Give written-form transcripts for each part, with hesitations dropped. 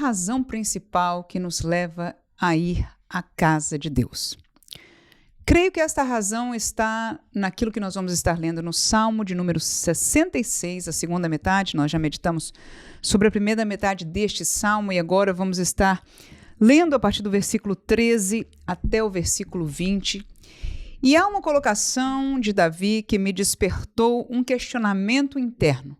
razão principal que nos leva a ir à casa de Deus? Creio que esta razão está naquilo que nós vamos estar lendo no Salmo de número 66, a segunda metade. Nós já meditamos sobre a primeira metade deste Salmo e agora vamos estar lendo a partir do versículo 13 até o versículo 20. E há uma colocação de Davi que me despertou um questionamento interno.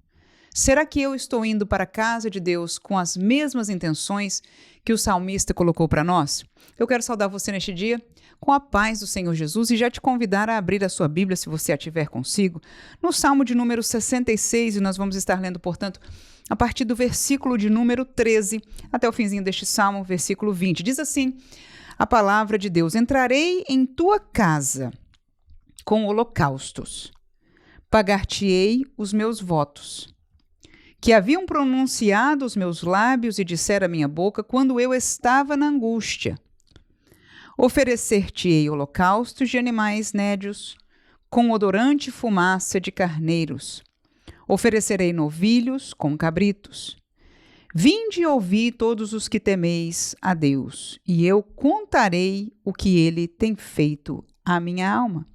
Será que eu estou indo para a casa de Deus com as mesmas intenções que o salmista colocou para nós? Eu quero saudar você neste dia com a paz do Senhor Jesus e já te convidar a abrir a sua Bíblia, se você a tiver consigo, no Salmo de número 66, e nós vamos estar lendo, portanto, a partir do versículo de número 13 até o finzinho deste Salmo, versículo 20. Diz assim a palavra de Deus: Entrarei em tua casa com holocaustos, pagar-te-ei os meus votos, que haviam pronunciado os meus lábios e dissera a minha boca quando eu estava na angústia. Oferecer-te-ei holocaustos de animais nédios, com odorante fumaça de carneiros. Oferecerei novilhos com cabritos. Vinde e ouvi todos os que temeis a Deus, e eu contarei o que ele tem feito à minha alma.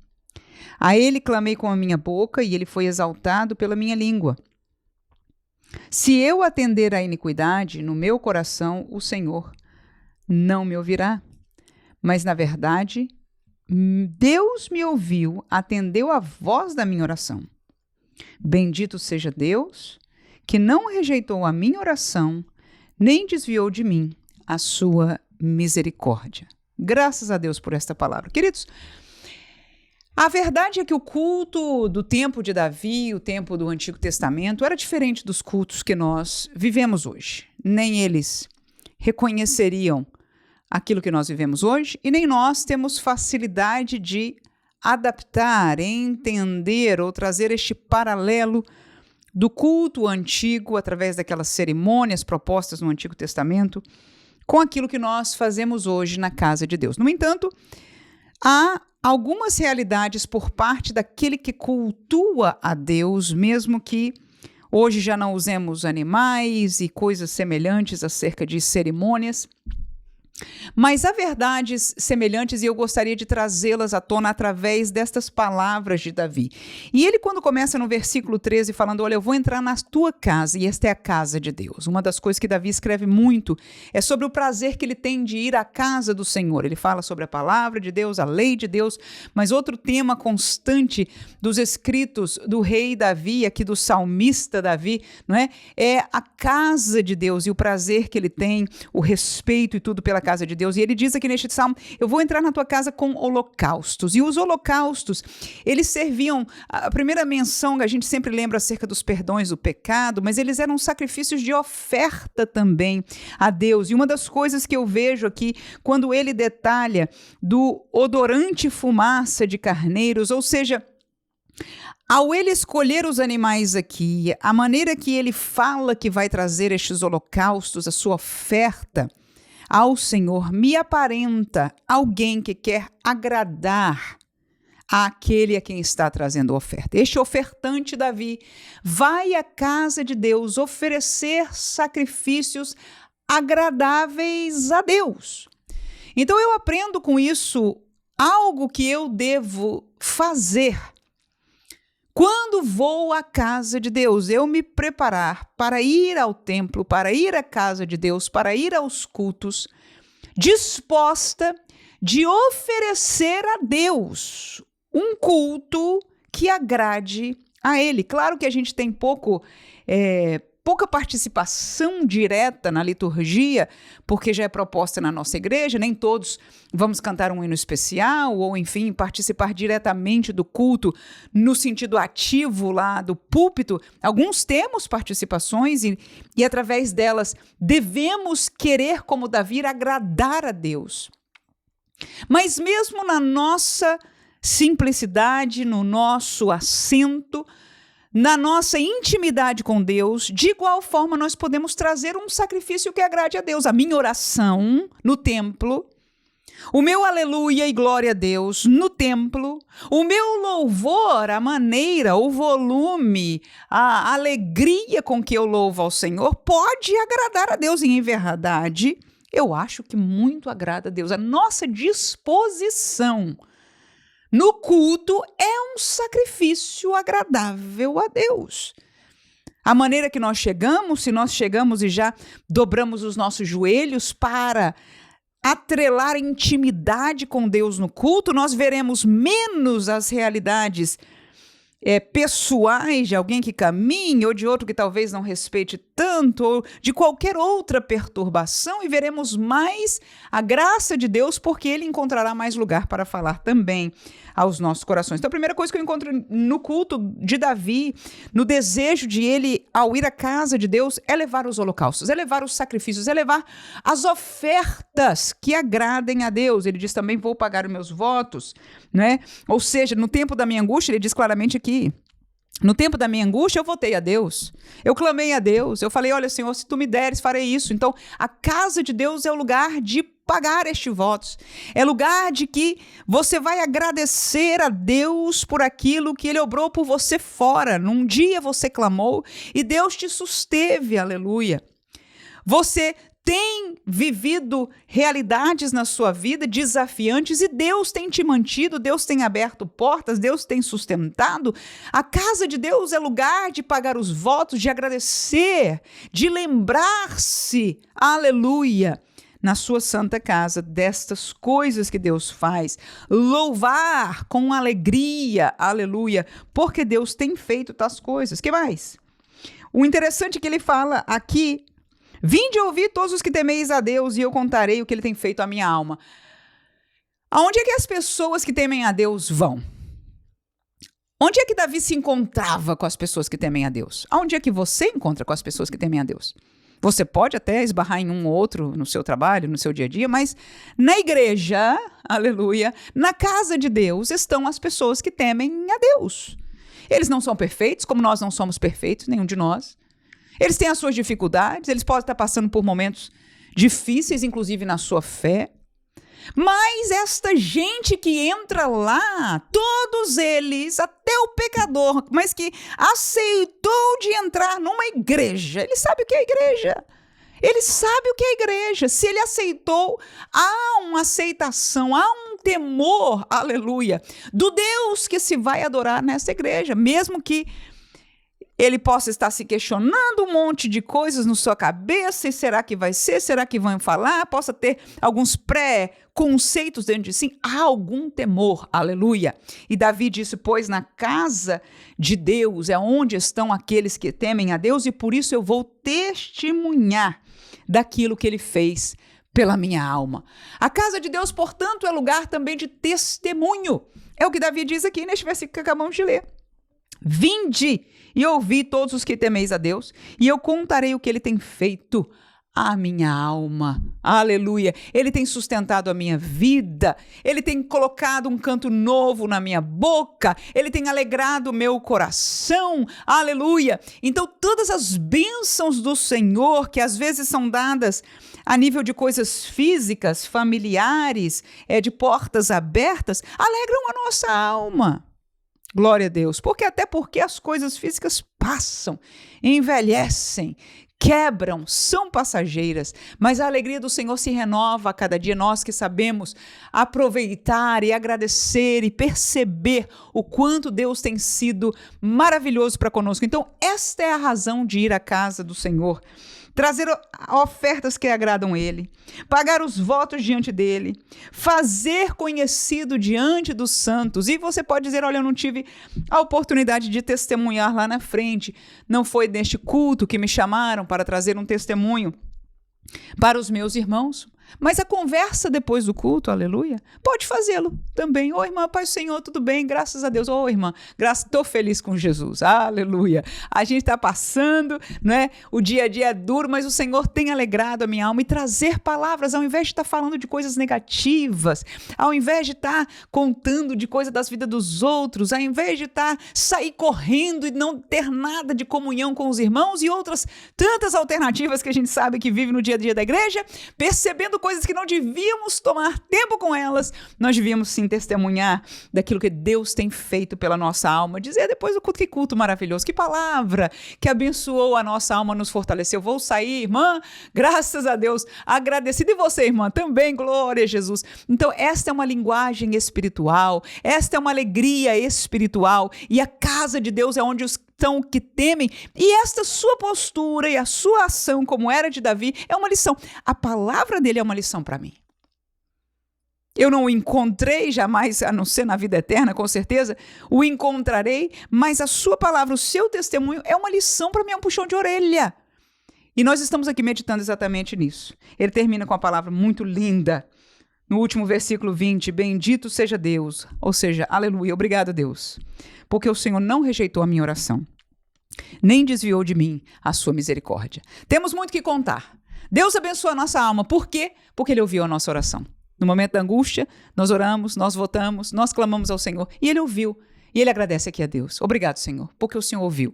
A ele clamei com a minha boca, e ele foi exaltado pela minha língua. Se eu atender à iniquidade no meu coração, o Senhor não me ouvirá. Mas, na verdade, Deus me ouviu, atendeu a voz da minha oração. Bendito seja Deus, que não rejeitou a minha oração, nem desviou de mim a sua misericórdia. Graças a Deus por esta palavra. Queridos, a verdade é que o culto do tempo de Davi, o tempo do Antigo Testamento, era diferente dos cultos que nós vivemos hoje. Nem eles reconheceriam aquilo que nós vivemos hoje, e nem nós temos facilidade de adaptar, entender ou trazer este paralelo do culto antigo, através daquelas cerimônias propostas no Antigo Testamento, com aquilo que nós fazemos hoje na casa de Deus. No entanto, há algumas realidades por parte daquele que cultua a Deus, mesmo que hoje já não usemos animais e coisas semelhantes acerca de cerimônias, mas há verdades semelhantes e eu gostaria de trazê-las à tona através destas palavras de Davi. E ele, quando começa no versículo 13 falando, olha, eu vou entrar na tua casa, e esta é a casa de Deus. Uma das coisas que Davi escreve muito é sobre o prazer que ele tem de ir à casa do Senhor. Ele fala sobre a palavra de Deus, a lei de Deus, mas outro tema constante dos escritos do rei Davi, aqui do salmista Davi, não é? É a casa de Deus e o prazer que ele tem, o respeito e tudo pela casa de Deus. E ele diz aqui neste salmo, eu vou entrar na tua casa com holocaustos. E os holocaustos, eles serviam, a primeira menção que a gente sempre lembra acerca dos perdões do pecado, mas eles eram sacrifícios de oferta também a Deus. E uma das coisas que eu vejo aqui, quando ele detalha do odorante fumaça de carneiros, ou seja, ao ele escolher os animais aqui, a maneira que ele fala que vai trazer estes holocaustos, a sua oferta ao Senhor, me aparenta alguém que quer agradar àquele a quem está trazendo a oferta. Este ofertante Davi vai à casa de Deus oferecer sacrifícios agradáveis a Deus. Então eu aprendo com isso algo que eu devo fazer. Quando vou à casa de Deus, eu me preparar para ir ao templo, para ir à casa de Deus, para ir aos cultos, disposta de oferecer a Deus um culto que agrade a Ele. Claro que a gente tem pouca participação direta na liturgia, porque já é proposta na nossa igreja, nem todos vamos cantar um hino especial, ou enfim, participar diretamente do culto no sentido ativo lá do púlpito. Alguns temos participações e através delas devemos querer, como Davi, agradar a Deus. Mas mesmo na nossa simplicidade, no nosso assento, na nossa intimidade com Deus, de igual forma nós podemos trazer um sacrifício que agrade a Deus. A minha oração no templo O meu aleluia e glória a Deus no templo, o meu louvor, a maneira, o volume, a alegria com que eu louvo ao Senhor pode agradar a Deus. E em verdade, eu acho que muito agrada a Deus. A nossa disposição no culto é um sacrifício agradável a Deus. A maneira que nós chegamos, se nós chegamos e já dobramos os nossos joelhos para atrelar intimidade com Deus no culto, nós veremos menos as realidades pessoais de alguém que caminha, ou de outro que talvez não respeite tanto, ou de qualquer outra perturbação, e veremos mais a graça de Deus, porque Ele encontrará mais lugar para falar também aos nossos corações. Então, a primeira coisa que eu encontro no culto de Davi, no desejo de ele, ao ir à casa de Deus, é levar os holocaustos, é levar os sacrifícios, é levar as ofertas que agradem a Deus. Ele diz também, vou pagar os meus votos, né? Ou seja, no tempo da minha angústia, ele diz claramente aqui, no tempo da minha angústia, eu votei a Deus, eu clamei a Deus, eu falei, olha, Senhor, se tu me deres, farei isso. Então, a casa de Deus é o lugar de pagar estes votos, é lugar de que você vai agradecer a Deus por aquilo que Ele obrou por você fora. Num dia você clamou e Deus te susteve, aleluia. Você tem vivido realidades na sua vida desafiantes e Deus tem te mantido, Deus tem aberto portas, Deus tem sustentado. A casa de Deus é lugar de pagar os votos, de agradecer, de lembrar-se, aleluia, na sua santa casa, destas coisas que Deus faz, louvar com alegria, aleluia, porque Deus tem feito tais coisas. Que mais? O interessante é que ele fala aqui, vinde ouvir todos os que temeis a Deus e eu contarei o que ele tem feito à minha alma. Aonde é que as pessoas que temem a Deus vão? Onde é que Davi se encontrava com as pessoas que temem a Deus? Aonde é que você encontra com as pessoas que temem a Deus? Você pode até esbarrar em um ou outro no seu trabalho, no seu dia a dia, mas na igreja, aleluia, na casa de Deus estão as pessoas que temem a Deus. Eles não são perfeitos, como nós não somos perfeitos, nenhum de nós. Eles têm as suas dificuldades, eles podem estar passando por momentos difíceis, inclusive na sua fé. Mas esta gente que entra lá, todos eles, até o pecador, mas que aceitou de entrar numa igreja, ele sabe o que é igreja. Ele sabe o que é igreja. Se ele aceitou, há uma aceitação, há um temor, aleluia, do Deus que se vai adorar nessa igreja, mesmo que ele possa estar se questionando um monte de coisas na sua cabeça, e será que vai ser? Será que vão falar? Possa ter alguns pré-conceitos dentro de si. Há algum temor, aleluia. E Davi disse, pois na casa de Deus é onde estão aqueles que temem a Deus, e por isso eu vou testemunhar daquilo que ele fez pela minha alma. A casa de Deus, portanto, é lugar também de testemunho. É o que Davi diz aqui neste versículo que acabamos de ler. Vinde e ouvi todos os que temeis a Deus, e eu contarei o que ele tem feito à minha alma. Aleluia! Ele tem sustentado a minha vida, ele tem colocado um canto novo na minha boca, ele tem alegrado o meu coração. Aleluia! Então, todas as bênçãos do Senhor, que às vezes são dadas a nível de coisas físicas, familiares, de portas abertas, alegram a nossa alma. Glória a Deus, até porque as coisas físicas passam, envelhecem, quebram, são passageiras, mas a alegria do Senhor se renova a cada dia. Nós que sabemos aproveitar e agradecer e perceber o quanto Deus tem sido maravilhoso para conosco. Então, esta é a razão de ir à casa do Senhor. Trazer ofertas que agradam Ele, pagar os votos diante dEle, fazer conhecido diante dos santos. E você pode dizer, olha, eu não tive a oportunidade de testemunhar lá na frente, não foi neste culto que me chamaram para trazer um testemunho para os meus irmãos. Mas a conversa depois do culto, aleluia, pode fazê-lo também. Ô irmã, Pai do Senhor, tudo bem? Graças a Deus. Ô irmã, estou feliz com Jesus, aleluia. A gente está passando, né? O dia a dia é duro, mas o Senhor tem alegrado a minha alma. E trazer palavras, ao invés de estar falando de coisas negativas, ao invés de estar contando de coisas das vidas dos outros, ao invés de sair correndo e não ter nada de comunhão com os irmãos e outras tantas alternativas que a gente sabe que vive no dia a dia da igreja, percebendo fazendo coisas que não devíamos tomar tempo com elas, nós devíamos sim testemunhar daquilo que Deus tem feito pela nossa alma, dizer depois do culto, que culto maravilhoso, que palavra que abençoou a nossa alma, nos fortaleceu. Vou sair, irmã, graças a Deus, agradecida. E você, irmã, também, glória a Jesus. Então, esta é uma linguagem espiritual, esta é uma alegria espiritual, e a casa de Deus é onde os que temem, e esta sua postura e a sua ação, como era de Davi, é uma lição. A palavra dele é uma lição para mim. Eu não o encontrei jamais, a não ser na vida eterna, com certeza, o encontrarei, mas a sua palavra, o seu testemunho é uma lição para mim, é um puxão de orelha. E nós estamos aqui meditando exatamente nisso. Ele termina com uma palavra muito linda, no último versículo 20, bendito seja Deus, ou seja, aleluia, obrigado Deus, porque o Senhor não rejeitou a minha oração, nem desviou de mim a sua misericórdia. Temos muito que contar. Deus abençoa a nossa alma. Por quê? Porque Ele ouviu a nossa oração. No momento da angústia, nós oramos, nós votamos, nós clamamos ao Senhor, e Ele ouviu. E Ele agradece aqui a Deus. Obrigado, Senhor, porque o Senhor ouviu.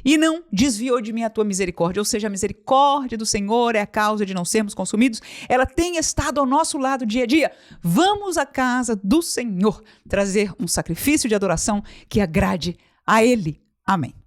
E não desviou de mim a tua misericórdia, ou seja, a misericórdia do Senhor é a causa de não sermos consumidos. Ela tem estado ao nosso lado dia a dia. Vamos à casa do Senhor trazer um sacrifício de adoração que agrade a Ele. Amém.